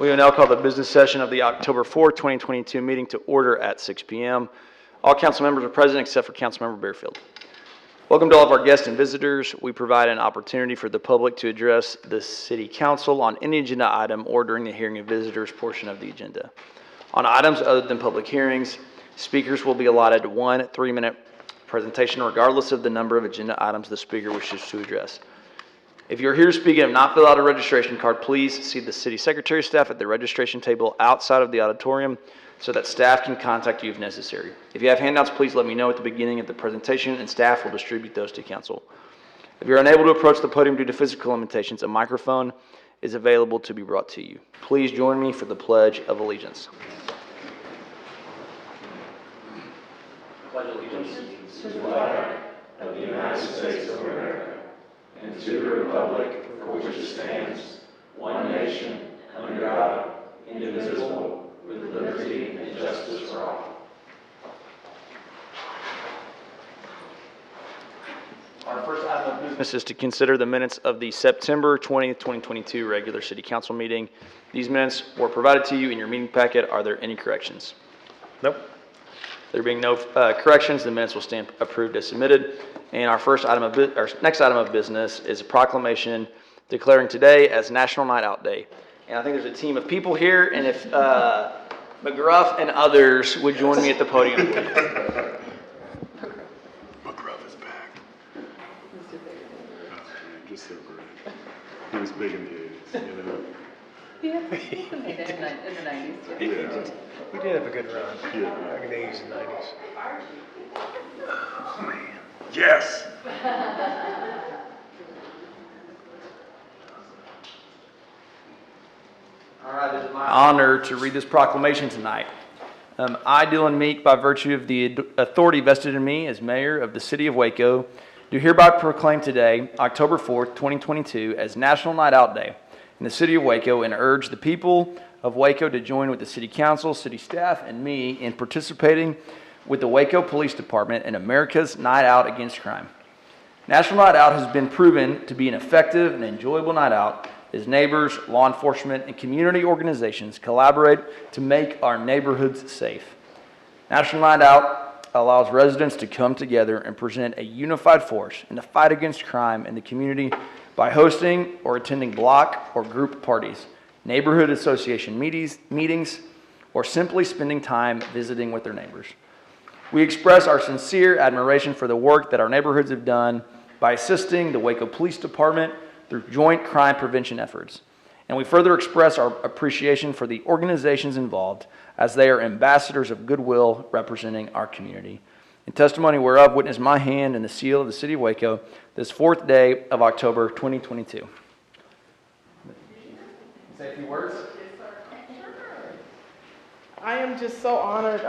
We will now call the business session of the October 4th, 2022 meeting to order at 6 p.m. All council members are present except for Councilmember Bearfield. Welcome to all of our guests and visitors. We provide an opportunity for the public to address the City Council on any agenda item or during the hearing of visitors portion of the agenda. On items other than public hearings, speakers will be allotted 1 3-minute presentation regardless of the number of agenda items the speaker wishes to address. If you're here to speak and have not filled out a registration card, please see the City Secretary staff at the registration table outside of the auditorium so that staff can contact you if necessary. If you have handouts, please let me know at the beginning of the presentation and staff will distribute those to council. If you're unable to approach the podium due to physical limitations, a microphone is available to be brought to you. Please join me for the Pledge of Allegiance. Pledge allegiance to the flag of the United States of America and to the republic for which it stands, one nation, under God, indivisible, with liberty and justice for all. Our first item of business is to consider the minutes of the September 20th, 2022 regular City Council meeting. These minutes were provided to you in your meeting packet. Are there any corrections? Nope. There being no corrections, the minutes will stand approved as submitted. And our next item of business is a proclamation declaring today as National Night Out Day. And I think there's a team of people here, and if McGruff and others would join me at the podium. McGruff is back. Just so great. He was big in the 80s, you know? Yeah, he made it in the 90s. Yeah. We did have a good run. Yeah. Back in the 80s and 90s. Oh, man. Yes! All right, it is my honor to read this proclamation tonight. I, Dylan Meek, by virtue of the authority vested in me as mayor of the city of Waco, do hereby proclaim today, October 4th, 2022, as National Night Out Day in the city of Waco and urge the people of Waco to join with the city council, city staff, and me in participating with the Waco Police Department in America's Night Out Against Crime. National Night Out has been proven to be an effective and enjoyable night out as neighbors, law enforcement, and community organizations collaborate to make our neighborhoods safe. National Night Out allows residents to come together and present a unified force in the fight against crime in the community by hosting or attending block or group parties, neighborhood association meetings, or simply spending time visiting with their neighbors. We express our sincere admiration for the work that our neighborhoods have done by assisting the Waco Police Department through joint crime prevention efforts. And we further express our appreciation for the organizations involved as they are ambassadors of goodwill representing our community. In testimony whereof, witness my hand and the seal of the city of Waco this 4th day of October 2022. Say a few words. I am just so honored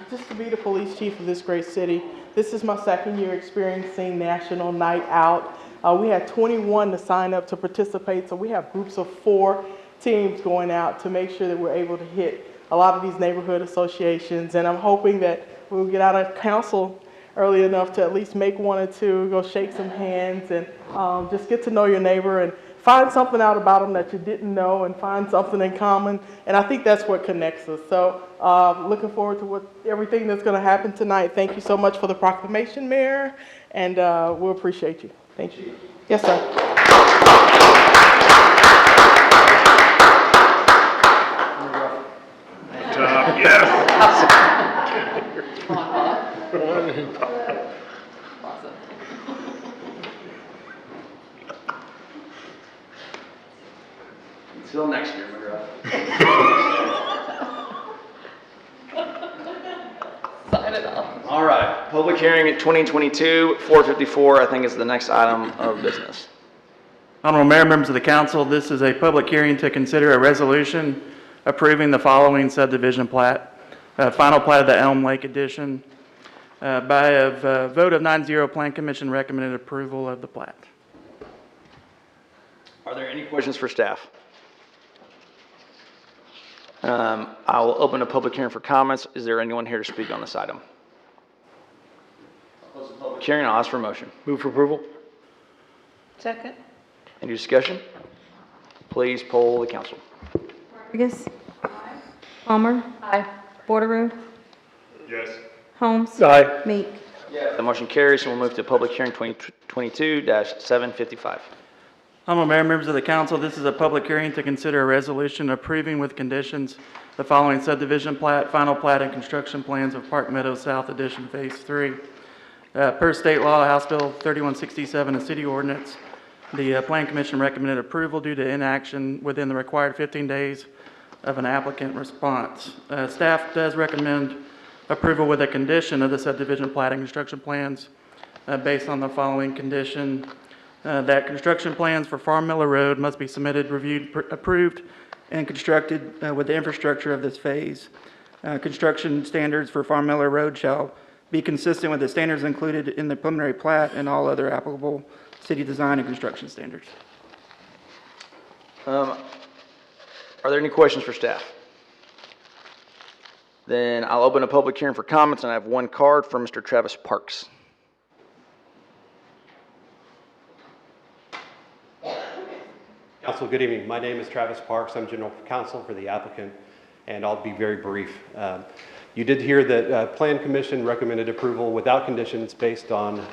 just to be the police chief of this great city. This is my 2nd year experiencing National Night Out. We had 21 to sign up to participate, so we have groups of 4 teams going out to make sure that we're able to hit a lot of these neighborhood associations. And I'm hoping that we'll get out of council early enough to at least make 1 or 2, go shake some hands, and just get to know your neighbor and find something out about them that you didn't know and find something in common. And I think that's what connects us. So looking forward to everything that's going to happen tonight. Thank you so much for the proclamation, Mayor, and we'll appreciate you. Thank you. Yes, sir. Yes! Awesome. Until next year, McGrath. Sign it off. All right, public hearing at 2022, 454, I think is the next item of business. Honorable Mayor, members of the council, this is a public hearing to consider a resolution approving the following subdivision plat, final plat of the Elm Lake Edition. By a vote of 9-0, Plan Commission recommended approval of the plat. Are there any questions for staff? I will open a public hearing for comments. Is there anyone here to speak on this item? I'll close the public hearing. I'll ask for a motion. Move for approval? Second. Any discussion? Please poll the council. Rodriguez. Palmer. Aye. Bordereau. Yes. Holmes. Aye. Meek. The motion carries, and we'll move to public hearing 2022-755. Honorable Mayor, members of the council, this is a public hearing to consider a resolution approving with conditions the following subdivision plat, final plat, and construction plans of Park Meadows South Addition Phase 3. Per state law, House Bill 3167, a city ordinance, the Plan Commission recommended approval due to inaction within the required 15 days of an applicant response. Staff does recommend approval with a condition of the subdivision plat and construction plans based on the following condition. That construction plans for Farm Miller Road must be submitted, reviewed, approved, and constructed with the infrastructure of this phase. Construction standards for Farm Miller Road shall be consistent with the standards included in the preliminary plat and all other applicable city design and construction standards. Are there any questions for staff? Then I'll open a public hearing for comments, and I have one card from Mr. Travis Parks. Council, good evening. My name is Travis Parks. I'm General Counsel for the applicant, and I'll be very brief. You did hear that Plan Commission recommended approval without conditions based on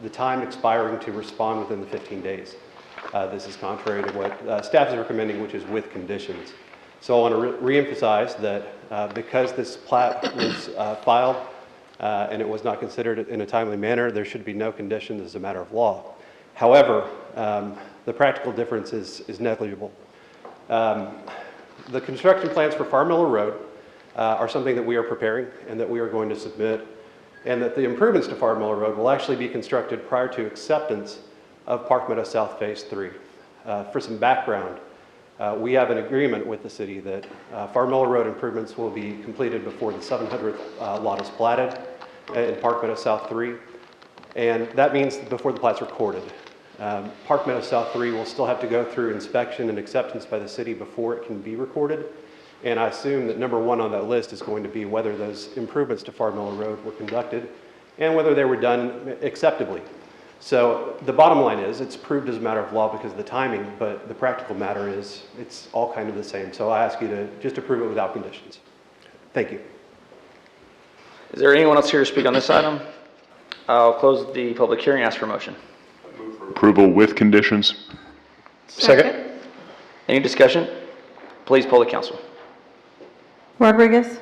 the time expiring to respond within the 15 days. This is contrary to what staff is recommending, which is with conditions. So I want to reemphasize that because this plat was filed and it was not considered in a timely manner, there should be no conditions as a matter of law. However, the practical difference is negligible. The construction plans for Farm Miller Road are something that we are preparing and that we are going to submit, and that the improvements to Farm Miller Road will actually be constructed prior to acceptance of Park Meadows South Phase 3. For some background, we have an agreement with the city that Farm Miller Road improvements will be completed before the 700th lot is platted in Park Meadows South 3, and that means before the plat's recorded. Park Meadows South 3 will still have to go through inspection and acceptance by the city before it can be recorded, and I assume that number one on that list is going to be whether those improvements to Farm Miller Road were conducted and whether they were done acceptably. So the bottom line is it's proved as a matter of law because of the timing, but the practical matter is it's all kind of the same. So I ask you to just approve it without conditions. Thank you. Is there anyone else here to speak on this item? I'll close the public hearing and ask for a motion. Approval with conditions. Second. Any discussion? Please poll the council. Rodriguez.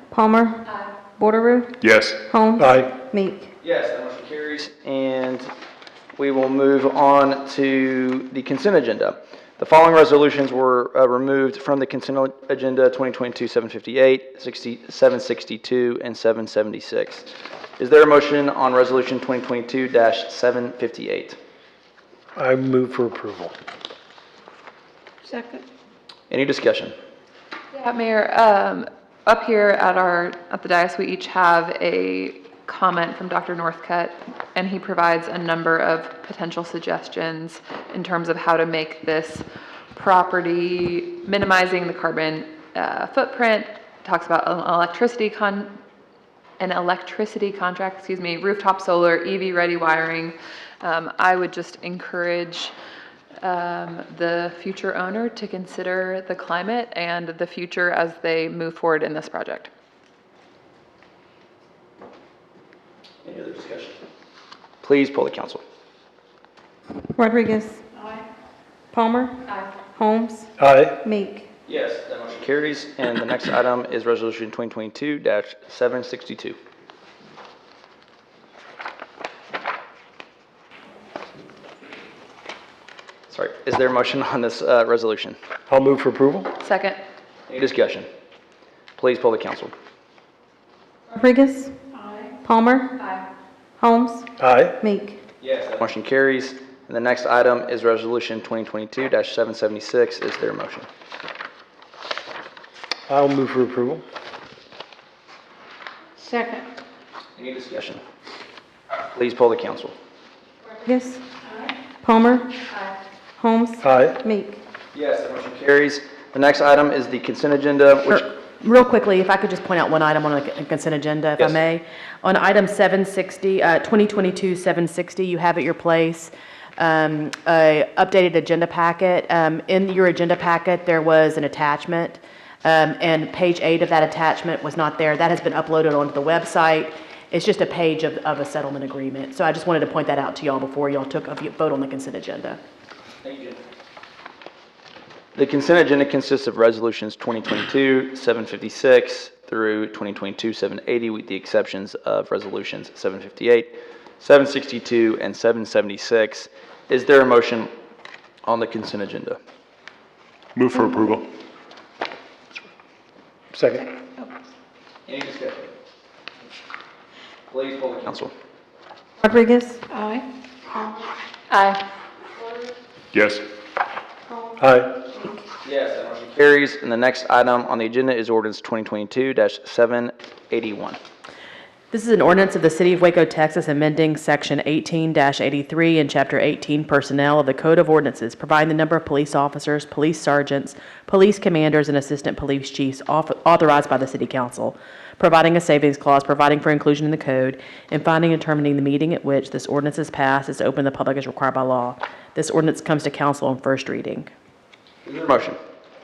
Palmer. Bordereau. Yes. Holmes. Aye. Meek. Yes, that motion carries, and we will move on to the consent agenda. The following resolutions were removed from the consent agenda: 2022-758, 762, and 776. Is there a motion on resolution 2022-758? I move for approval. Second. Any discussion? Yeah, Mayor, up here at the dais, we each have a comment from Dr. Northcutt, and he provides a number of potential suggestions in terms of how to make this property minimizing the carbon footprint. Talks about an electricity contract, rooftop solar, EV ready wiring. I would just encourage the future owner to consider the climate and the future as they move forward in this project. Any other discussion? Please poll the council. Rodriguez. Palmer. Holmes. Aye. Meek. Yes, that motion carries, and the next item is resolution 2022-762. Sorry, is there a motion on this resolution? I'll move for approval. Second. Any discussion? Please poll the council. Rodriguez. Palmer. Holmes. Aye. Meek. Yes, that motion carries, and the next item is resolution 2022-776. Is there a motion? I'll move for approval. Second. Any discussion? Please poll the council. Rodriguez. Palmer. Holmes. Aye. Meek. Yes, that motion carries. The next item is the consent agenda, which... Real quickly, if I could just point out one item on the consent agenda, if I Yes. may. On item 760, 2022-760, you have at your place a updated agenda packet. In your agenda packet, there was an attachment, and page 8 of that attachment was not there. That has been uploaded onto the website. It's just a page of a settlement agreement. So I just wanted to point that out to y'all before y'all took a vote on the consent agenda. Thank you. The consent agenda consists of resolutions 2022-756 through 2022-780, with the exceptions of resolutions 758, 762, and 776. Is there a motion on the consent agenda? Move for approval. Second. Any discussion? Please poll the council. Rodriguez? Aye. Yes. Aye. Yes, that motion carries. And the next item on the agenda is ordinance 2022-781. This is an ordinance of the City of Waco, Texas, amending Section 18-83 and Chapter 18 Personnel of the Code of Ordinances, providing the number of police officers, police sergeants, police commanders, and assistant police chiefs authorized by the City Council, providing a savings clause, providing for inclusion in the code, and finding and determining the meeting at which this ordinance is passed is open to the public as required by law. This ordinance comes to council on first reading. Is there a motion?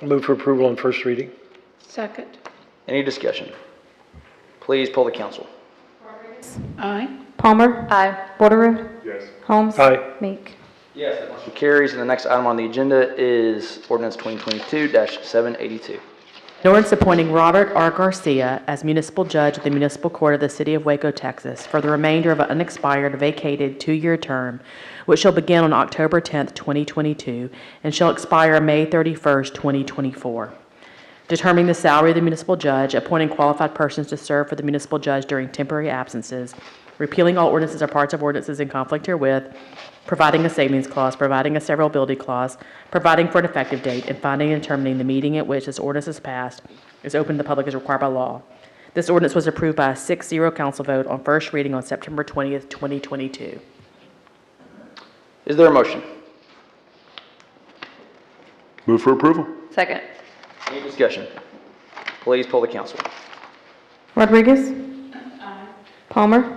Move for approval on first reading. Second. Any discussion? Please poll the council. Palmer? Aye. Borderow? Yes. Holmes? Aye. Meek? Yes, that motion carries. And the next item on the agenda is ordinance 2022-782. An ordinance appointing Robert R. Garcia as municipal judge of the municipal court of the City of Waco, Texas, for the remainder of an unexpired, vacated 2-year term, which shall begin on October 10th, 2022, and shall expire May 31st, 2024. Determining the salary of the municipal judge, appointing qualified persons to serve for the municipal judge during temporary absences, repealing all ordinances or parts of ordinances in conflict herewith, providing a savings clause, providing a severability clause, providing for an effective date, and finding and determining the meeting at which this ordinance is passed is open to the public as required by law. This ordinance was approved by a 6-0 council vote on first reading on September 20th, 2022. Is there a motion? Move for approval. Second. Any discussion? Please poll the council. Rodriguez? Palmer?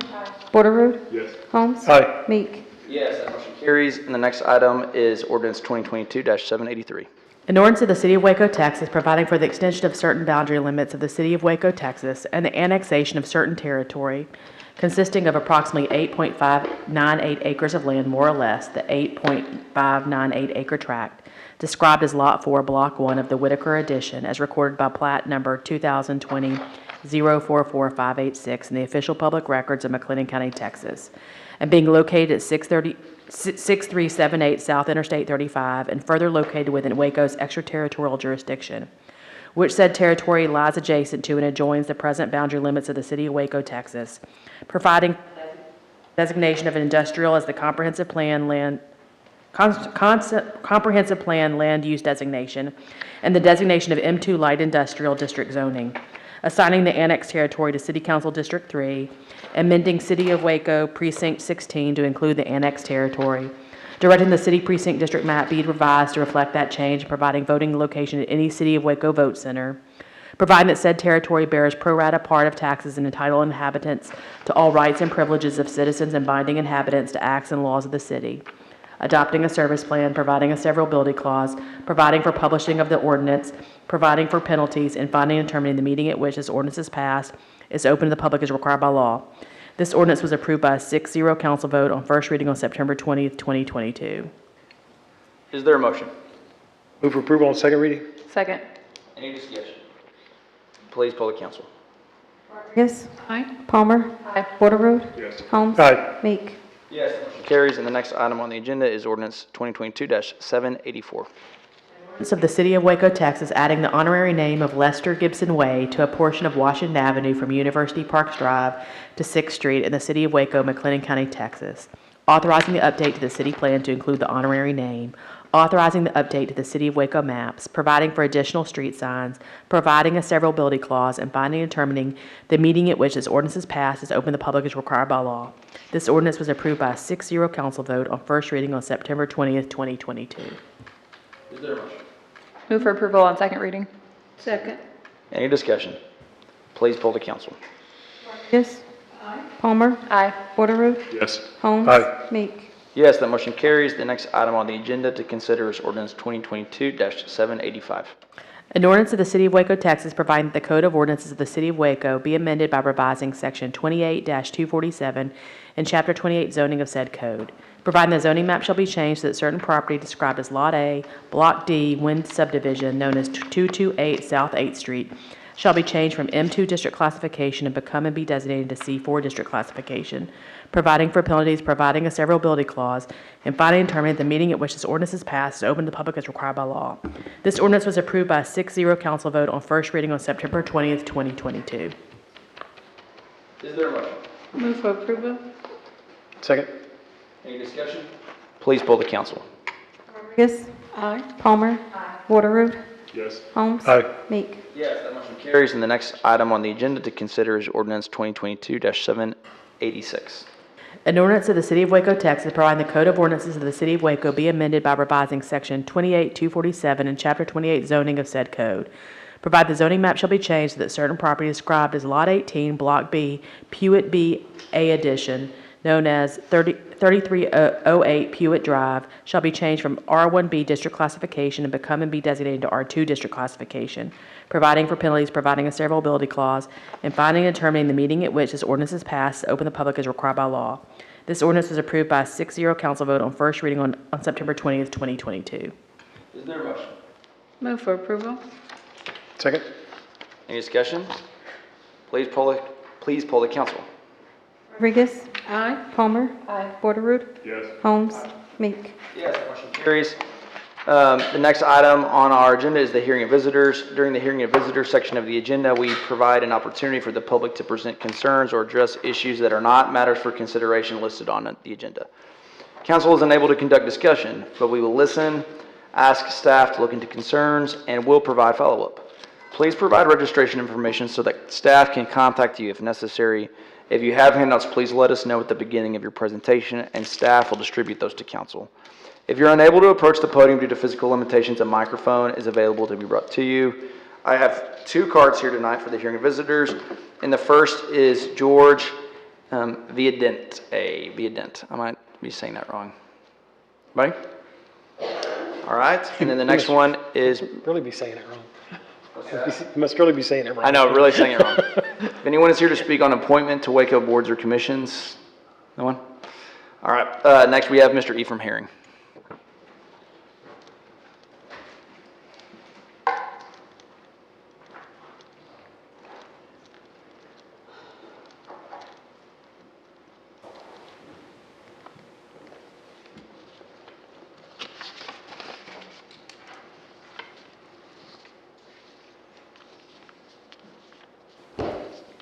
Borderow? Yes. Holmes? Aye. Meek? Yes, that motion carries. And the next item is ordinance 2022-783. An ordinance of the City of Waco, Texas, providing for the extension of certain boundary limits of the City of Waco, Texas, and the annexation of certain territory consisting of approximately 8.598 acres of land, more or less, the 8.598 acre tract, described as Lot 4, Block 1 of the Whitaker Addition, as recorded by plat number 2020-044586 in the official public records of McLennan County, Texas, and being located at 6378 South Interstate 35, and further located within Waco's extraterritorial jurisdiction, which said territory lies adjacent to and adjoins the present boundary limits of the City of Waco, Texas, providing designation of industrial as the comprehensive plan land use designation, and the designation of M2 light industrial district zoning, assigning the annexed territory to City Council District 3, amending City of Waco Precinct 16 to include the annexed territory, directing the city precinct district map be revised to reflect that change, and providing voting location at any City of Waco vote center, providing that said territory bears pro rata part of taxes and entitle inhabitants to all rights and privileges of citizens and binding inhabitants to acts and laws of the city, adopting a service plan, providing a severability clause, providing for publishing of the ordinance, providing for penalties, and finding and determining the meeting at which this ordinance is passed is open to the public as required by law. This ordinance was approved by a 6-0 council vote on first reading on September 20th, 2022. Is there a motion? Move for approval on second reading. Second. Any discussion? Please poll the council. Rodriguez? Aye. Palmer? Aye. Borderow? Yes. Holmes? Aye. Meek? Yes. Motion carries. And the next item on the agenda is ordinance 2022-784. Of the City of Waco, Texas, adding the honorary name of Lester Gibson Way to a portion of Washington Avenue from University Parks Drive to 6th Street in the City of Waco, McLennan County, Texas. Authorizing the update to the city plan to include the honorary name. Authorizing the update to the City of Waco maps. Providing for additional street signs. Providing a severability clause. And finding and determining the meeting at which this ordinance is passed is open to the public as required by law. This ordinance was approved by a 6-0 council vote on first reading on September 20th, 2022. Is there a motion? Move for approval on second reading. Second. Any discussion? Please poll the council. Rodriguez? Palmer? Aye. Borderow? Yes. Holmes? Aye. Meek? Yes, that motion carries. The next item on the agenda to consider is ordinance 2022-785. An ordinance of the City of Waco, Texas, providing that the Code of Ordinances of the City of Waco be amended by revising Section 28-247 and Chapter 28 zoning of said code, providing the zoning map shall be changed so that certain property described as Lot A, Block D, Wind Subdivision, known as 228 South 8th Street, shall be changed from M2 district classification and become and be designated to C4 district classification, providing for penalties, providing a severability clause, and finally determining the meeting at which this ordinance is passed is open to the public as required by law. This ordinance was approved by a 6-0 council vote on first reading on September 20th, 2022. Is there a motion? Move for approval. Second. Any discussion? Please poll the council. Rodriguez? Aye. Palmer? Aye. Waterroot? Yes. Holmes? Aye. Meek? Yes, that motion carries. And the next item on the agenda to consider is ordinance 2022-786. An ordinance of the City of Waco, Texas, providing the Code of Ordinances of the City of Waco be amended by revising Section 28-247 and Chapter 28 zoning of said code. Provide the zoning map shall be changed so that certain property described as Lot 18, Block B, Pewitt B, A addition, known as 3308 Pewitt Drive, shall be changed from R1B district classification and become and be designated to R2 district classification, providing for penalties, providing a severability clause, and finding and determining the meeting at which this ordinance is passed to open the public as required by law. This ordinance was approved by a 6-0 council vote on first reading on September 20th, 2022. Is there a motion? Move for approval. Second. Any discussion? Please poll the council. Rodriguez? Aye. Palmer? Aye. Waterroot? Yes. Holmes? Meek? Yes, that motion carries. The next item on our agenda is the hearing of visitors. During the hearing of visitors section of the agenda, we provide an opportunity for the public to present concerns or address issues that are not matters for consideration listed on the agenda. Council is unable to conduct discussion, but we will listen, ask staff to look into concerns, and will provide follow-up. Please provide registration information so that staff can contact you if necessary. If you have handouts, please let us know at the beginning of your presentation, and staff will distribute those to council. If you're unable to approach the podium due to physical limitations, a microphone is available to be brought to you. I have 2 cards here tonight for the hearing of visitors, and the first is George Viadent. I might be saying that wrong. Buddy? All right, and then the next one is... Really be saying it wrong. You must really be saying it wrong. I know, really saying it wrong. If anyone is here to speak on appointment to Waco boards or commissions, no one? All right, next we have Mr. Ephraim Herring.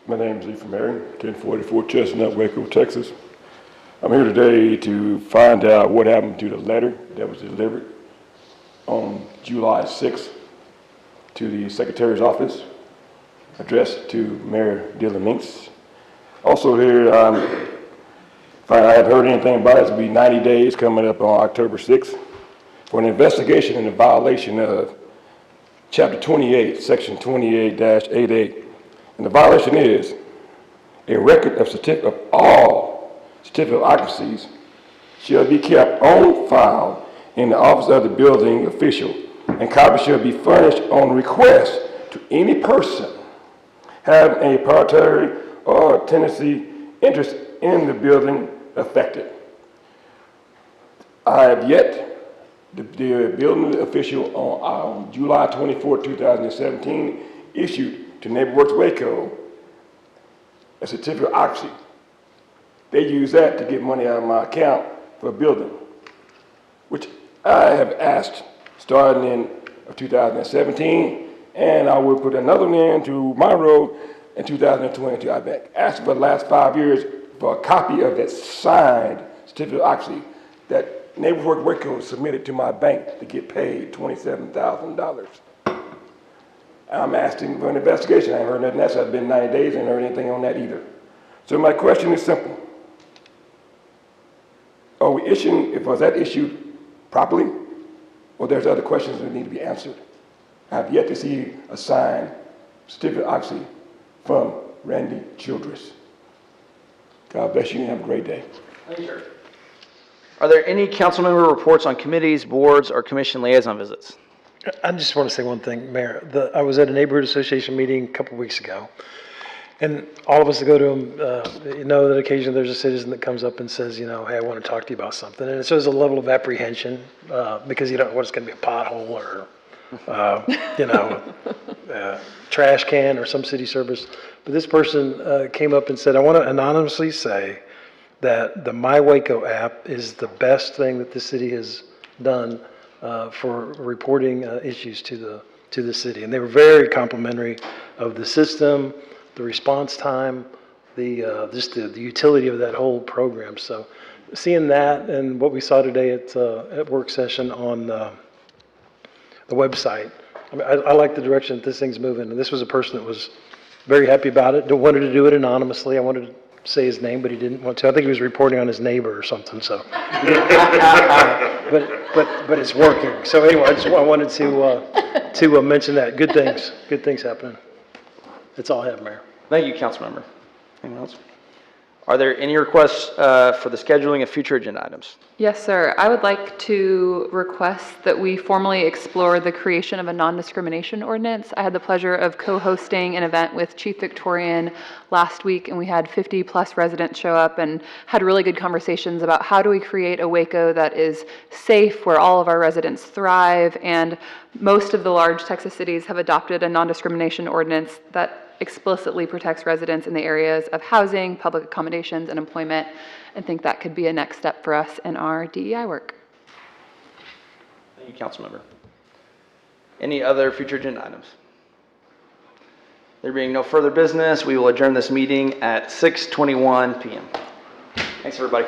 My name is Ephraim Herring, 1044 Chestnut, Waco, Texas. I'm here today to find out what happened to the letter that was delivered on July 6th to the Secretary's office, addressed to Mayor Dylan Minks. Also here, if I haven't heard anything about it, it's going to be 90 days coming up on October 6th for an investigation into violation of Chapter 28, Section 28-88. And the violation is a record of all certificate of occupancies shall be kept on file in the office of the building official, and copies shall be furnished on request to any person having a proprietary or tenancy interest in the building affected. I have yet, the building official on July 24, 2017, issued to NeighborWorks Waco a certificate of occupancy. They use that to get money out of my account for a building, which I have asked starting in 2017, and I will put another one in to my road in 2022. I've been asking for the last 5 years for a copy of that signed certificate of occupancy that NeighborWorks Waco submitted to my bank to get paid $27,000. I'm asking for an investigation. I haven't heard nothing else. It's been 90 days. I haven't heard anything on that either. So my question is simple. Are we issuing, was that issued properly? Or there's other questions that need to be answered? I have yet to see a signed certificate of occupancy from Randy Childress. God bless you and have a great day. Thank you, sir. Are there any council member reports on committees, boards, or commission liaison visits? I just want to say one thing, Mayor. I was at a neighborhood association meeting a couple weeks ago, and all of us that go to them, you know that occasionally there's a citizen that comes up and says, you know, hey, I want to talk to you about something. And so there's a level of apprehension because you don't know what it's going to be, a pothole or, you know, trash can or some city service. But this person came up and said, I want to anonymously say that the My Waco app is the best thing that the city has done for reporting issues to the city. And they were very complimentary of the system, the response time, just the utility of that whole program. So seeing that and what we saw today at work session on the website, I mean, I like the direction that this thing's moving. And this was a person that was very happy about it, wanted to do it anonymously. I wanted to say his name, but he didn't want to. I think he was reporting on his neighbor or something, so. But it's working. So anyway, I wanted to mention that. Good things happening. That's all I have, Mayor. Thank you, Councilmember. Anyone else? Are there any requests for the scheduling of future agenda items? Yes, sir. I would like to request that we formally explore the creation of a non-discrimination ordinance. I had the pleasure of co-hosting an event with Chief Victorian last week, and we had 50-plus residents show up and had really good conversations about how do we create a Waco that is safe, where all of our residents thrive, and most of the large Texas cities have adopted a non-discrimination ordinance that explicitly protects residents in the areas of housing, public accommodations, and employment, and think that could be a next step for us in our DEI work. Thank you, Councilmember. Any other future agenda items? There being no further business, we will adjourn this meeting at 6:21 p.m. Thanks, everybody.